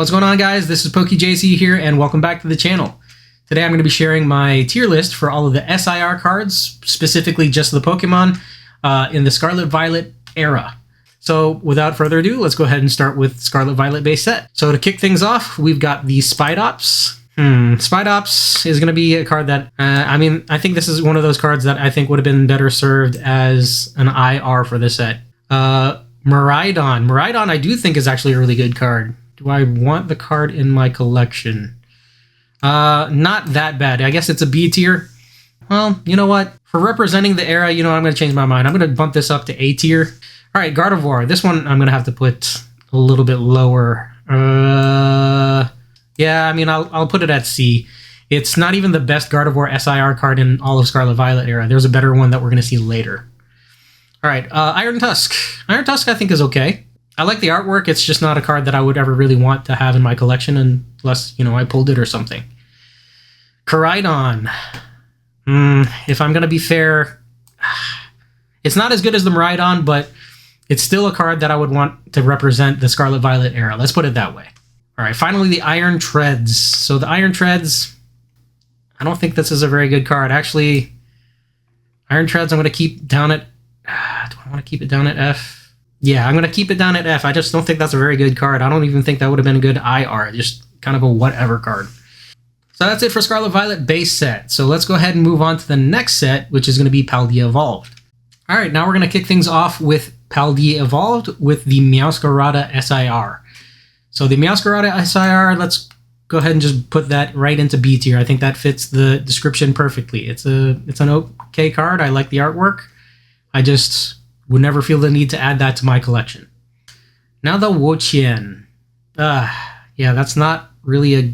What's going on, guys? This is PokeJC here, and welcome back to the channel. Today I'm going to be sharing my tier list for all of the SIR cards, specifically just the Pokemon in the Scarlet Violet era. So without further ado, let's go ahead and start with Scarlet Violet base set. So to kick things off, we've got the Spidops. Spidops is going to be a card that, I think this is one of those cards that I think would have been better served as an IR for this set. Miraidon. Miraidon I do think is actually a really good card. Do I want the card in my collection? Not that bad. I guess it's a B tier. Well, you know what? For representing the era, I'm going to change my mind. I'm going to bump this up to A tier. All right, Gardevoir. This one I'm going to have to put a little bit lower. Yeah, I'll put it at C. It's not even the best Gardevoir SIR card in all of Scarlet Violet era. There's a better one that we're going to see later. All right, Iron Tusk. Iron Tusk I think is okay. I like the artwork. It's just not a card that I would ever really want to have in my collection unless, I pulled it or something. Charizard. If I'm going to be fair, it's not as good as the Miraidon, but it's still a card that I would want to represent the Scarlet Violet era. Let's put it that way. All right, finally, the Iron Treads. So the Iron Treads, I don't think this is a very good card. Actually, Iron Treads I'm going to keep down at... do I want to keep it down at F? Yeah, I'm going to keep it down at F. I just don't think that's a very good card. I don't even think that would have been a good IR. Just kind of a whatever card. So that's it for Scarlet Violet base set. So let's go ahead and move on to the next set, which is going to be Paldea Evolved. All right, now we're going to kick things off with Paldea Evolved with the Meowscarada SIR. So the Meowscarada SIR, let's go ahead and just put that right into B tier. I think that fits the description perfectly. It's an okay card. I like the artwork. I just would never feel the need to add that to my collection. Now the Wo-Chien. Yeah, that's not really a...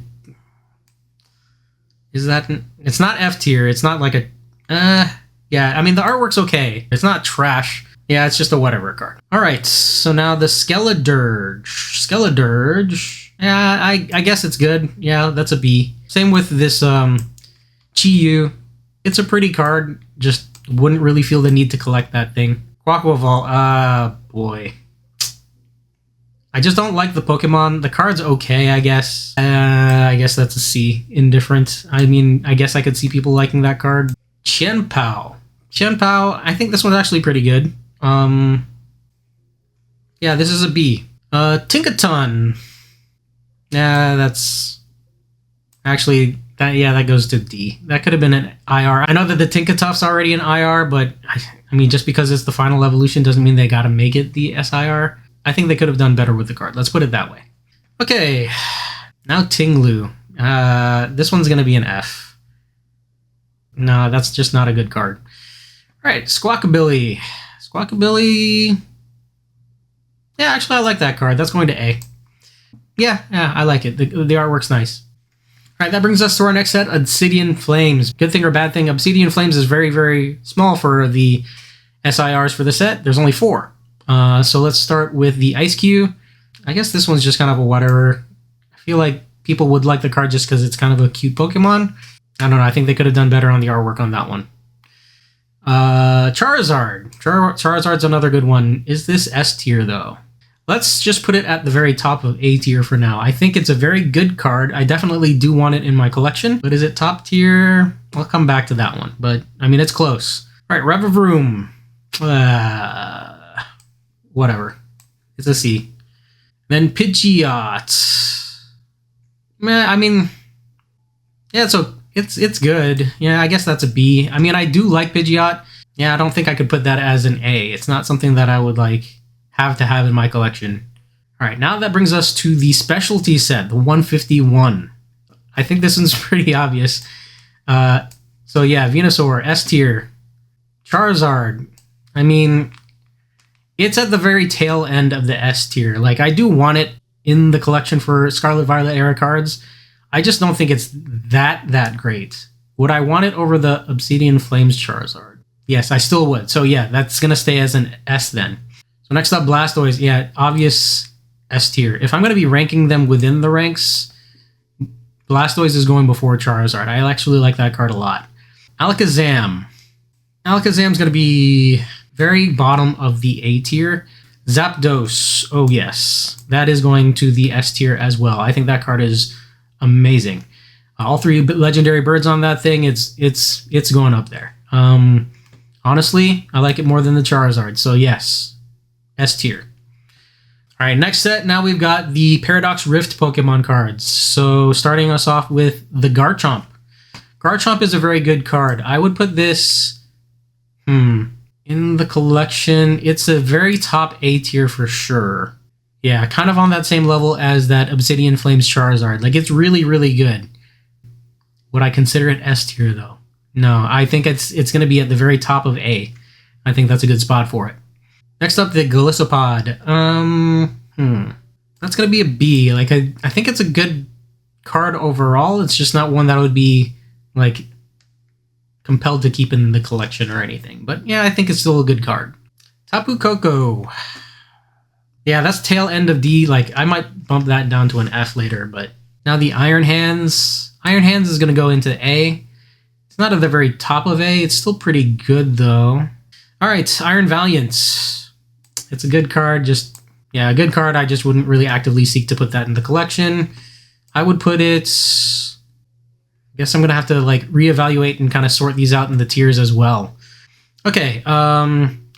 It's not F tier. It's not like a... Yeah, the artwork's okay. It's not trash. Yeah, it's just a whatever card. Alright, so now the Skeledirge. Skeledirge... Yeah, I guess it's good. Yeah, that's a B. Same with this Chi-Yu. It's a pretty card. Just wouldn't really feel the need to collect that thing. Quaquaval, boy. I just don't like the Pokemon. The card's okay, I guess. I guess that's a C. Indifferent. I guess I could see people liking that card. Chien-Pao. Chien-Pao, I think this one's actually pretty good. Yeah, this is a B. Tinkaton. Yeah, that's... Actually, that goes to D. That could have been an IR. I know that the Tinkatuff's already an IR, but... just because it's the final evolution doesn't mean they gotta make it the SIR. I think they could have done better with the card. Let's put it that way. Okay, now Tinglu. This one's gonna be an F. No, that's just not a good card. Alright, Squawkabilly. Squawkabilly... Yeah, actually I like that card. That's going to A. Yeah, I like it. The artwork's nice. Alright, that brings us to our next set, Obsidian Flames. Good thing or bad thing, Obsidian Flames is very, very small for the SIRs for the set. There's only 4. So let's start with the Ice Cube. I guess this one's just kind of a whatever. I feel like people would like the card just because it's kind of a cute Pokemon. I don't know, I think they could have done better on the artwork on that one. Charizard. Charizard's another good one. Is this S tier, though? Let's just put it at the very top of A tier for now. I think it's a very good card. I definitely do want it in my collection. But is it top tier? I'll come back to that one. But, it's close. All right, Revavroom. Whatever. It's a C. Then Pidgeot. Yeah, it's good. Yeah, I guess that's a B. I do like Pidgeot. Yeah, I don't think I could put that as an A. It's not something that I would, have to have in my collection. All right, now that brings us to the specialty set, the 151. I think this one's pretty obvious. So yeah, Venusaur, S tier. Charizard. It's at the very tail end of the S tier. I do want it in the collection for Scarlet Violet era cards. I just don't think it's that great. Would I want it over the Obsidian Flames Charizard? Yes, I still would. So yeah, that's going to stay as an S then. So next up, Blastoise. Yeah, obvious S tier. If I'm going to be ranking them within the ranks, Blastoise is going before Charizard. I actually like that card a lot. Alakazam. Alakazam's going to be very bottom of the A tier. Zapdos. Oh yes, that is going to the S tier as well. I think that card is amazing. All 3 legendary birds on that thing. It's going up there. Honestly, I like it more than the Charizard. So yes, S tier. All right, next set. Now we've got the Paradox Rift Pokemon cards. So starting us off with the Garchomp. Garchomp is a very good card. I would put this in the collection. It's a very top A tier for sure. Yeah, kind of on that same level as that Obsidian Flames Charizard. Like, it's really, really good. Would I consider it S tier, though? No, I think it's going to be at the very top of A. I think that's a good spot for it. Next up, the Golisopod. That's going to be a B. Like, I think it's a good card overall. It's just not one that would be, like, compelled to keep in the collection or anything. But, yeah, I think it's still a good card. Tapu Koko. Yeah, that's tail end of D. Like, I might bump that down to an F later. But now the Iron Hands. Iron Hands is going to go into A. It's not at the very top of A. It's still pretty good, though. All right, Iron Valiant. It's a good card. A good card. I just wouldn't really actively seek to put that in the collection. I would put it... I guess I'm going to have to, like, reevaluate and kind of sort these out in the tiers as well. Okay,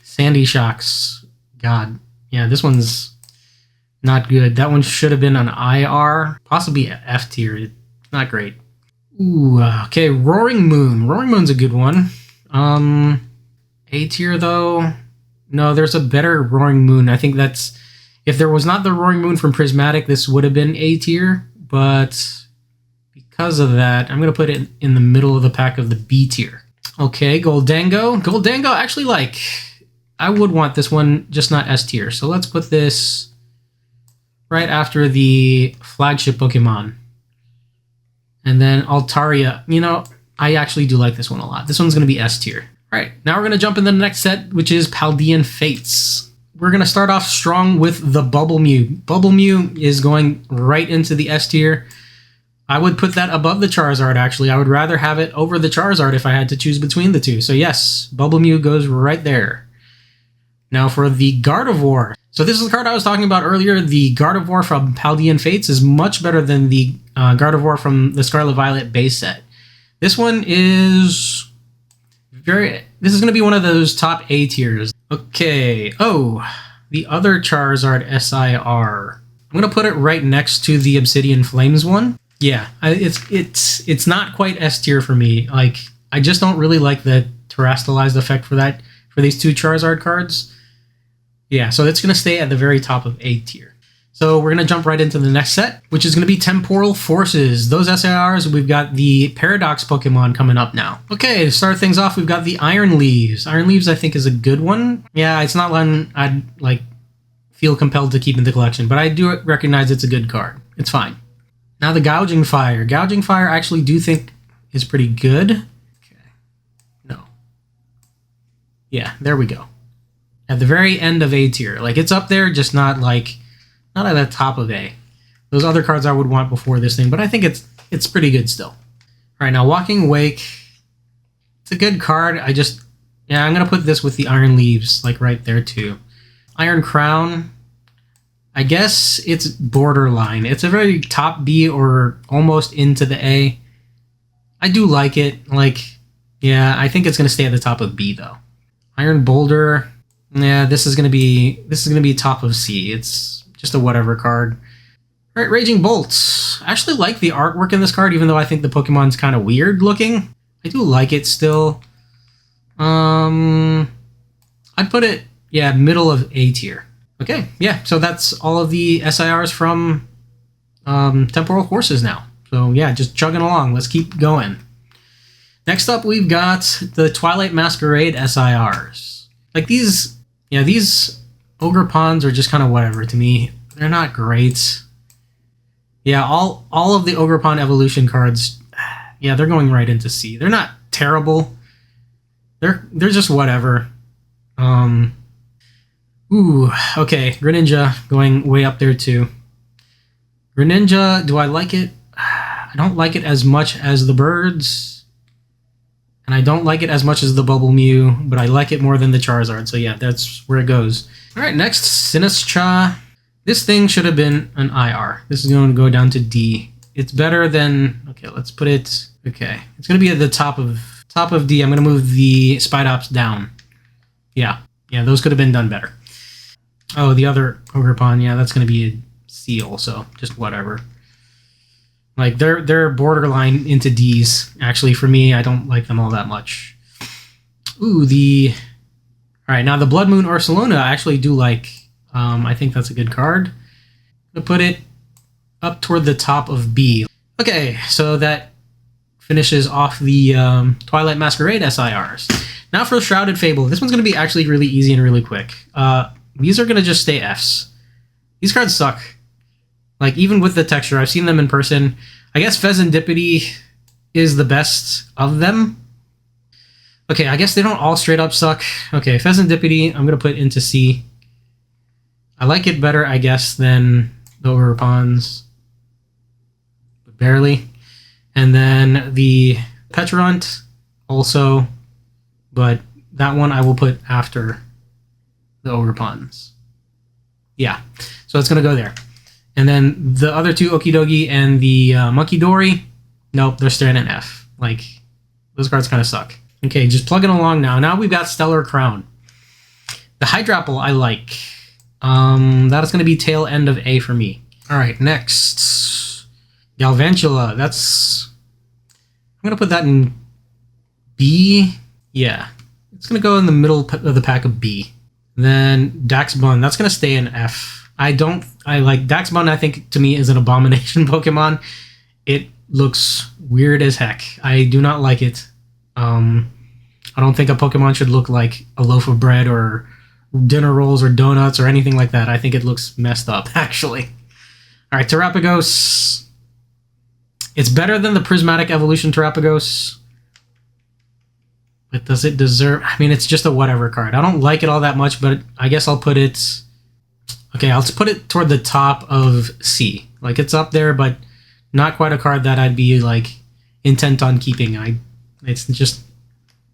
Sandy Shocks. God. Yeah, this one's not good. That one should have been an IR. Possibly F tier. Not great. Ooh, okay, Roaring Moon. Roaring Moon's a good one. A tier, though? No, there's a better Roaring Moon. I think that's... If there was not the Roaring Moon from Prismatic, this would have been A tier. But because of that, I'm going to put it in the middle of the pack of the B tier. Okay, Goldango. Goldango, actually, like... I would want this one, just not S tier. So let's put this right after the flagship Pokemon. And then Altaria. You know, I actually do like this one a lot. This one's going to be S tier. All right, now we're going to jump into the next set, which is Paldean Fates. We're going to start off strong with the Bubble Mew. Bubble Mew is going right into the S tier. I would put that above the Charizard, actually. I would rather have it over the Charizard if I had to choose between the two. So yes, Bubble Mew goes right there. Now for the Gardevoir. So this is the card I was talking about earlier. The Gardevoir from Paldean Fates is much better than the Gardevoir from the Scarlet Violet base set. This one is this is going to be one of those top A tiers. Okay. Oh, the other Charizard SIR. I'm going to put it right next to the Obsidian Flames one. Yeah, it's not quite S tier for me. Like, I just don't really like the terastallized effect for these two Charizard cards. Yeah, so it's going to stay at the very top of A tier. So we're going to jump right into the next set, which is going to be Temporal Forces. Those SIRs, we've got the Paradox Pokemon coming up now. Okay, to start things off, we've got the Iron Leaves. Iron Leaves, I think, is a good one. Yeah, it's not one I'd, like, feel compelled to keep in the collection, but I do recognize it's a good card. It's fine. Now the Gouging Fire. Gouging Fire I actually do think is pretty good. Okay. No. Yeah, there we go. At the very end of A tier. Like, it's up there, just not at the top of A. Those other cards I would want before this thing, but I think it's pretty good still. All right, now Walking Wake. It's a good card. I'm going to put this with the Iron Leaves, like right there too. Iron Crown. I guess it's borderline. It's a very top B or almost into the A. I do like it. Like, yeah, I think it's going to stay at the top of B though. Iron Boulder. Yeah, this is gonna be top of C. It's just a whatever card. All right, Raging Bolts. I actually like the artwork in this card, even though I think the Pokemon's kind of weird looking. I do like it still. I'd put it, yeah, middle of A tier. Okay, yeah, so that's all of the SIRs from Temporal Forces now. So yeah, just chugging along. Let's keep going. Next up, we've got the Twilight Masquerade SIRs. Like these Ogre Ponds are just kind of whatever to me. They're not great. Yeah, all of the Ogre Pond evolution cards, yeah, they're going right into C. They're not terrible. They're just whatever. Ooh, okay, Greninja going way up there too. Greninja, do I like it? I don't like it as much as the birds. And I don't like it as much as the Bubble Mew, but I like it more than the Charizard. So yeah, that's where it goes. All right, next, Sinistcha. This thing should have been an IR. This is going to go down to D. It's better than... Okay, let's put it... Okay, it's going to be at the top of D. I'm going to move the Spidops down. Yeah, those could have been done better. Oh, the other Ogerpon, yeah, that's going to be a C also. Just whatever. Like, they're borderline into Ds. Actually, for me, I don't like them all that much. Ooh, the... Alright, now the Blood Moon Ursaluna I actually do like. I think that's a good card. I'm going to put it up toward the top of B. Okay, so that finishes off the Twilight Masquerade SIRs. Now for Shrouded Fable. This one's going to be actually really easy and really quick. These are going to just stay Fs. These cards suck. Like, even with the texture, I've seen them in person. I guess Pheasantipity is the best of them. Okay, I guess they don't all straight up suck. Okay, Pheasantipity, I'm going to put into C. I like it better, I guess, than the Ogerpons. But barely. And then the Petulant, also. But that one I will put after the Ogerpons. Yeah, so it's going to go there. And then the other two, Okidogi and the Monkey Dory, nope, they're staying in F. Like, those cards kind of suck. Okay, just plugging along now. Now we've got Stellar Crown. The Hydrapple I like. That is going to be tail end of A for me. All right, next. Galvantula, that's... I'm going to put that in B. Yeah, it's going to go in the middle of the pack of B. And then Daxbun, that's going to stay in F. I like Daxbun, I think, to me, is an abomination Pokemon. It looks weird as heck. I do not like it. I don't think a Pokemon should look like a loaf of bread or dinner rolls or donuts or anything like that. I think it looks messed up, actually. All right, Terapagos. It's better than the Prismatic Evolution Terapagos. But does it deserve... I mean, it's just a whatever card. I don't like it all that much, but I guess I'll put it... Okay, I'll put it toward the top of C. Like, it's up there, but not quite a card that I'd be, like, intent on keeping. It's just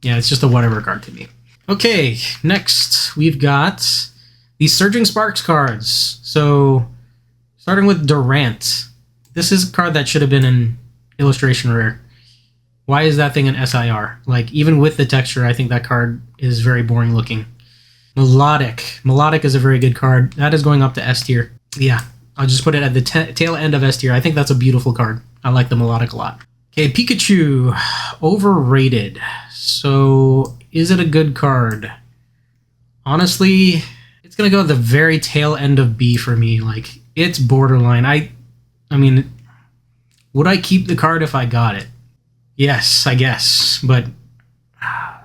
a whatever card to me. Okay, next we've got the Surging Sparks cards. So, starting with Durant. This is a card that should have been an illustration rare. Why is that thing an SIR? Like, even with the texture, I think that card is very boring looking. Melodic. Melodic is a very good card. That is going up to S tier. Yeah, I'll just put it at the tail end of S tier. I think that's a beautiful card. I like the Melodic a lot. Okay, Pikachu. Overrated. So, is it a good card? Honestly, it's going to go at the very tail end of B for me. Like, it's borderline. I mean, would I keep the card if I got it? Yes, I guess, but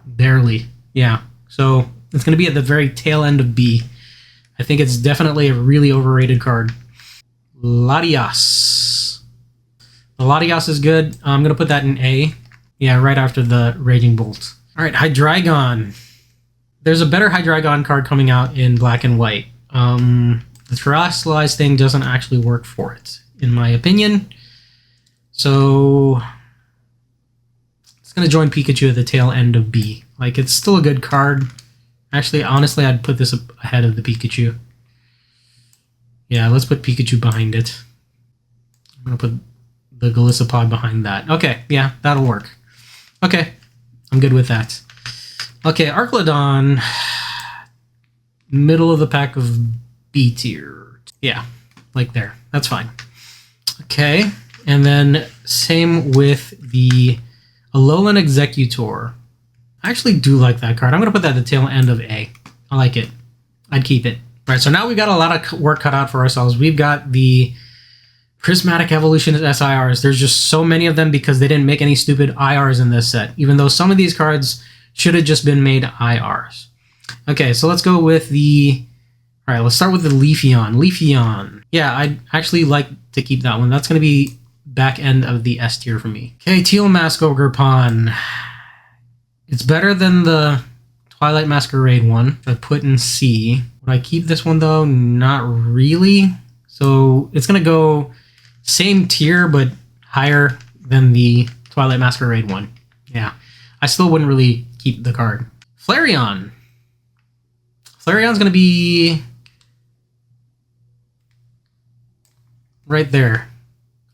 barely. Yeah, so it's going to be at the very tail end of B. I think it's definitely a really overrated card. Latias. The Latias is good. I'm going to put that in A. Yeah, right after the Raging Bolt. All right, Hydreigon. There's a better Hydreigon card coming out in black and white. The Terrestrialize thing doesn't actually work for it, in my opinion. So... it's going to join Pikachu at the tail end of B. Like, it's still a good card. Actually, honestly, I'd put this ahead of the Pikachu. Yeah, let's put Pikachu behind it. I'm going to put the Golisopod behind that. Okay, yeah, that'll work. Okay, I'm good with that. Okay, Archlodon. Middle of the pack of B tier. Yeah, like there. That's fine. Okay, and then same with the Alolan Executor. I actually do like that card. I'm going to put that at the tail end of A. I like it. I'd keep it. All right, so now we've got a lot of work cut out for ourselves. We've got the Prismatic Evolution SIRs. There's just so many of them because they didn't make any stupid IRs in this set, even though some of these cards should have just been made IRs. Okay, so let's go with the... All right, let's start with the Leafeon. Leafeon. Yeah, I'd actually like to keep that one. That's going to be back end of the S tier for me. Okay, Teal Mask Ogerpon. It's better than the Twilight Masquerade one. I put in C. Would I keep this one though? Not really. So it's gonna go same tier but higher than the Twilight Masquerade one. Yeah. I still wouldn't really keep the card. Flareon. Flareon's going to be right there,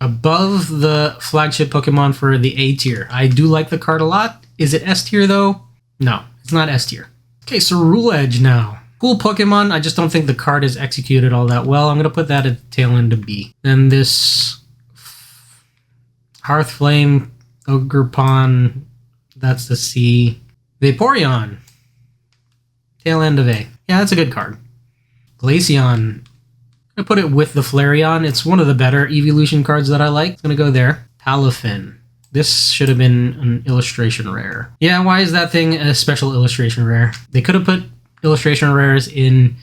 above the flagship Pokemon for the A tier. I do like the card a lot. Is it S tier though? No, it's not S tier. Okay, so Rule Edge now. Cool Pokemon, I just don't think the card is executed all that well. I'm going to put that at the tail end of B. Then this Hearthflame, Ogerpon, that's the C. Vaporeon, tail end of A. Yeah, that's a good card. Glaceon, I put it with the Flareon. It's one of the better evolution cards that I like. It's going to go there. Palafin. This should have been an illustration rare. Yeah, why is that thing a special illustration rare? They could have put illustration rares in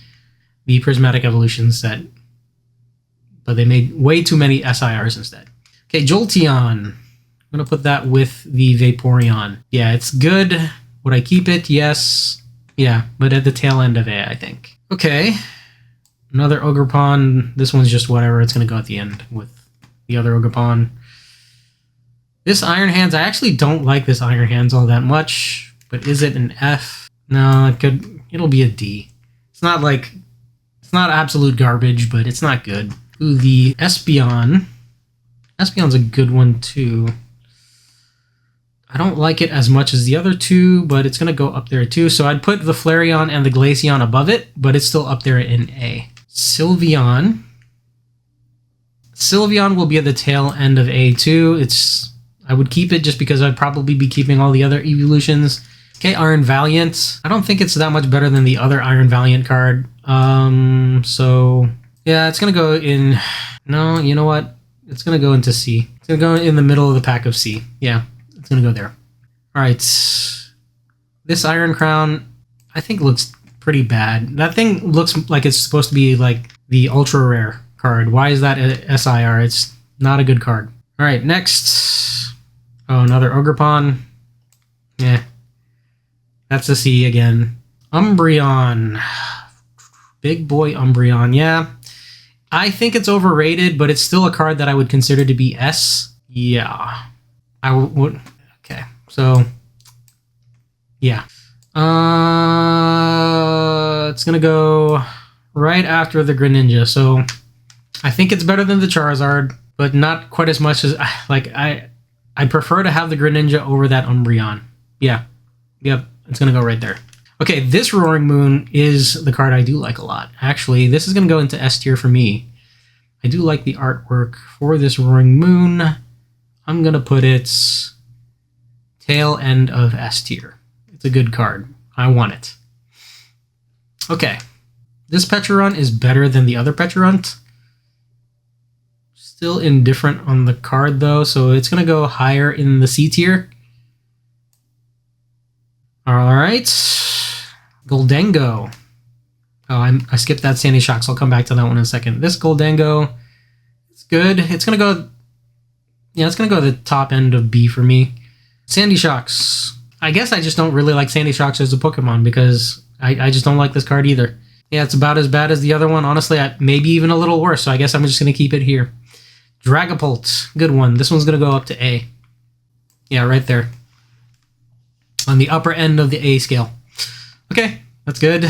the Prismatic Evolution set, but they made way too many SIRs instead. Okay, Jolteon. I'm going to put that with the Vaporeon. Yeah, it's good. Would I keep it? Yes. Yeah, but at the tail end of it, I think. Okay. Another Ogerpon. This one's just whatever. It's going to go at the end with the other Ogerpon. This Iron Hands, I actually don't like this Iron Hands all that much, but is it an F? No, it'll be a D. It's not absolute garbage, but it's not good. Ooh, the Espeon. Espeon's a good one too. I don't like it as much as the other two, but it's going to go up there too. So I'd put the Flareon and the Glaceon above it, but it's still up there in A. Sylveon. Sylveon will be at the tail end of A too. I would keep it just because I'd probably be keeping all the other evolutions. Okay, Iron Valiant. I don't think it's that much better than the other Iron Valiant card. So yeah, it's going to go in... No, you know what? It's going to go into C. It's going to go in the middle of the pack of C. Yeah, it's going to go there. All right. This Iron Crown, I think looks pretty bad. That thing looks like it's supposed to be like the ultra rare card. Why is that a SIR? It's not a good card. All right, next. Oh, another Ogerpon. Yeah. That's a C again. Umbreon. Big boy Umbreon. Yeah. I think it's overrated, but it's still a card that I would consider to be S. Yeah. I would. Okay. So, yeah. It's going to go right after the Greninja. So, I think it's better than the Charizard, but not quite as much as... I prefer to have the Greninja over that Umbreon. Yeah. Yep. It's going to go right there. Okay, this Roaring Moon is the card I do like a lot. Actually, this is going to go into S tier for me. I do like the artwork for this Roaring Moon. I'm going to put it tail end of S tier. It's a good card. I want it. Okay. This Pecharunt is better than the other Pecharunt. Still indifferent on the card though, so it's going to go higher in the C tier. Alright. Goldango. Oh, I skipped that Sandy Shock, so I'll come back to that one in a second. This Goldango, it's good. It's going to go... Yeah, it's going to go the top end of B for me. Sandy Shocks. I guess I just don't really like Sandy Shocks as a Pokemon because I just don't like this card either. Yeah, it's about as bad as the other one. Honestly, maybe even a little worse, so I guess I'm just going to keep it here. Dragapult. Good one. This one's going to go up to A. Yeah, right there. On the upper end of the A scale. Okay, that's good.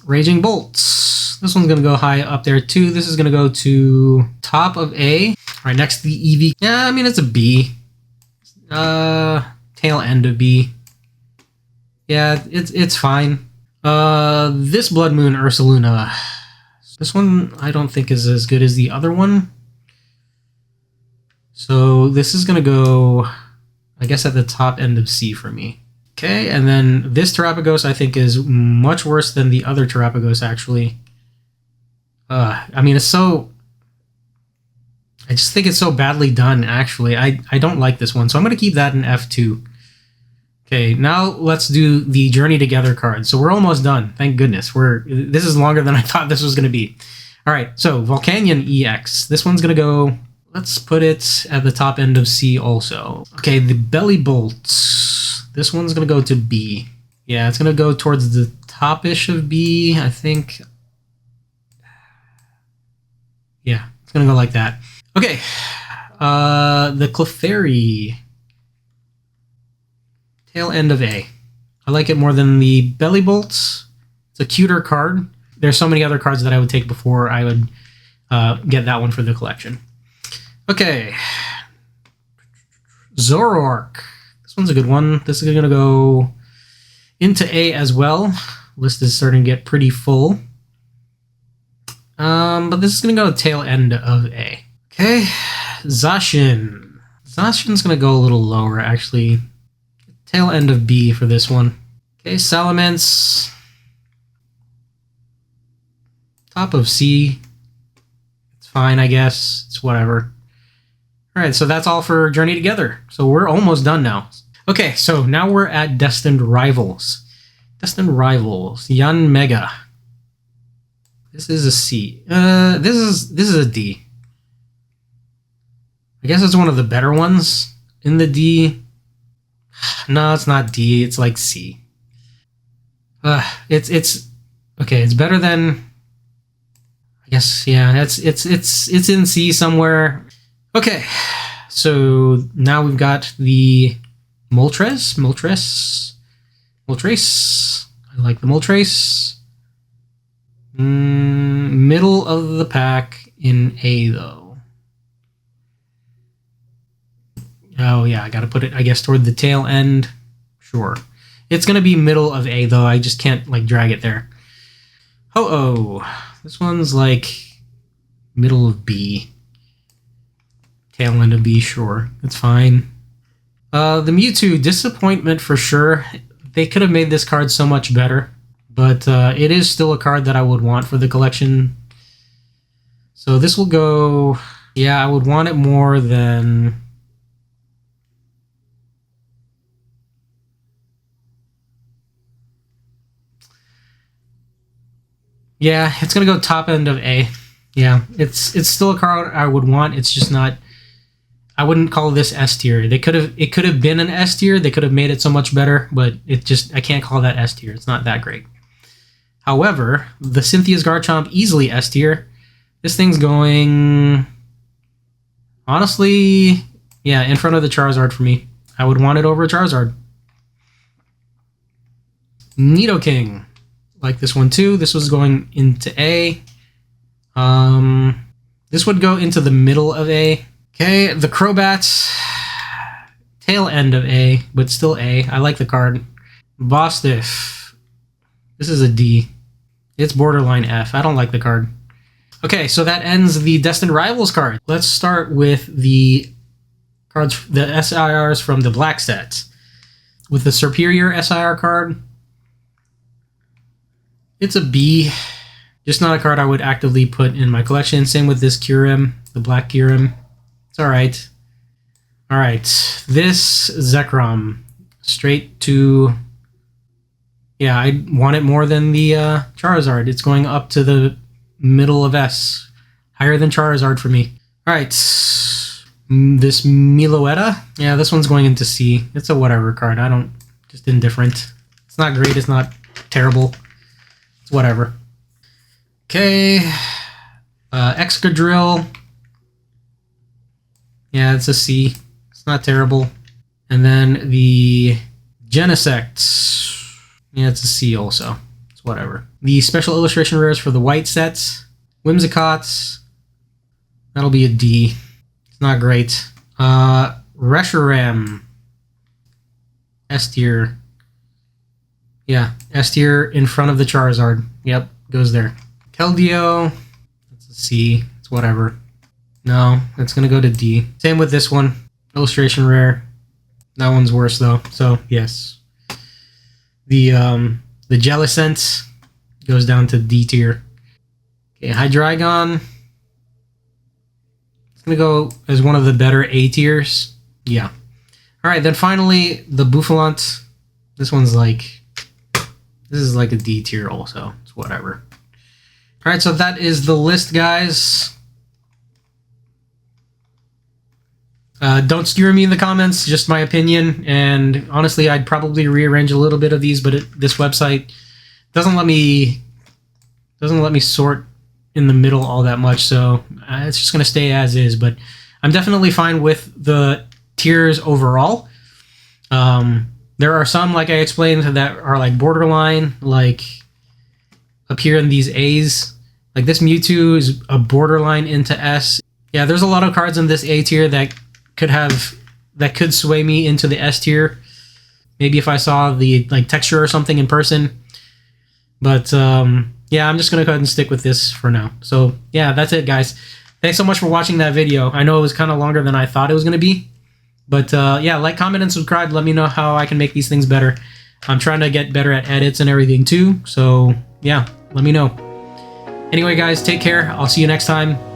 Raging Bolts. This one's going to go high up there too. This is going to go to top of A. Right next to the Eevee. Yeah, I mean, it's a B. Tail end of B. Yeah, it's fine. This Blood Moon Ursaluna. This one I don't think is as good as the other one. So this is going to go, I guess, at the top end of C for me. Okay, and then this Terapagos I think is much worse than the other Terapagos, actually. I mean, it's so... I just think it's so badly done, actually. I don't like this one, so I'm going to keep that in F2. Okay, now let's do the Journey Together card. So we're almost done. Thank goodness. This is longer than I thought this was going to be. All right, so Volcanion EX. This one's going to go... Let's put it at the top end of C also. Okay, the Belly Bolts. This one's going to go to B. Yeah, it's going to go towards the top-ish of B, I think. Yeah, it's going to go like that. Okay, the Clefairy. Tail end of A. I like it more than the Belly Bolts. It's a cuter card. There's so many other cards that I would take before I would get that one for the collection. Okay. Zoroark. This one's a good one. This is going to go into A as well. List is starting to get pretty full. But this is going to go tail end of A. Okay. Zacian. Zacian's going to go a little lower, actually. Tail end of B for this one. Okay, Salamence. Top of C. It's fine, I guess. It's whatever. Alright, so that's all for Journey Together. So we're almost done now. Okay, so now we're at Destined Rivals. Destined Rivals. Yanmega. This is a C. This is a D. I guess it's one of the better ones in the D. No, it's not D. It's like C. It's okay. It's better than. I guess yeah. It's in C somewhere. Okay, so now we've got the Moltres. I like the Moltres. Middle of the pack in A though. Oh yeah, I gotta put it, I guess, toward the tail end. Sure. It's gonna be middle of A though, I just can't like drag it there. Oh, this one's like middle of B. Tail end of B, sure. It's fine. The Mewtwo, disappointment for sure. They could have made this card so much better, but it is still a card that I would want for the collection. So this will go, yeah, I would want it more than... Yeah, it's gonna go top end of A. Yeah, it's still a card I would want. It's just not. I wouldn't call this S tier. It could have been an S tier. They could have made it so much better, but I can't call that S tier. It's not that great. However, the Cynthia's Garchomp, easily S tier. This thing's going, honestly, yeah, in front of the Charizard for me. I would want it over a Charizard. Nidoking. Like this one too. This was going into A. This would go into the middle of A. Okay, the Crobats. Tail end of A, but still A. I like the card. Bostiff. This is a D. It's borderline F. I don't like the card. Okay, so that ends the Destined Rivals card. Let's start with the cards, the SIRs from the black set. With the Superior SIR card, it's a B. Just not a card I would actively put in my collection. Same with this Kyurem, the black Kyurem. It's alright. Alright, this Zekrom. Straight to... Yeah, I want it more than the Charizard. It's going up to the middle of S. Higher than Charizard for me. Alright, this Miloetta. Yeah, this one's going into C. It's a whatever card. Just indifferent. It's not great, it's not terrible. It's whatever. Okay. Excadrill. Yeah, it's a C. It's not terrible. And then the Genesect. Yeah, it's a C also. It's whatever. The special illustration rares for the white sets. Whimsicott. That'll be a D. It's not great. Reshiram. S tier. Yeah, S tier in front of the Charizard. Yep, goes there. Keldeo. That's a C. It's whatever. No, it's going to go to D. Same with this one. Illustration rare. That one's worse though. So, yes. The Jellicent goes down to D tier. Okay, Hydreigon. It's going to go as one of the better A tiers. Yeah. Alright, then finally, the Boufflant. This one's like... This is like a D tier also. It's whatever. Alright, so that is the list, guys. Don't skewer me in the comments, just my opinion. And honestly, I'd probably rearrange a little bit of these, but this website doesn't let me sort in the middle all that much, so it's just going to stay as is. But I'm definitely fine with the tiers overall. There are some, like I explained, that are like borderline, like appear in these A's. Like this Mewtwo is a borderline into S. Yeah, there's a lot of cards in this A tier that could sway me into the S tier. Maybe if I saw the like texture or something in person. But yeah, I'm just gonna go ahead and stick with this for now. So yeah, that's it, guys. Thanks so much for watching that video. I know it was kind of longer than I thought it was gonna be. But yeah, like, comment, and subscribe. Let me know how I can make these things better. I'm trying to get better at edits and everything too. So yeah, let me know. Anyway, guys, take care. I'll see you next time.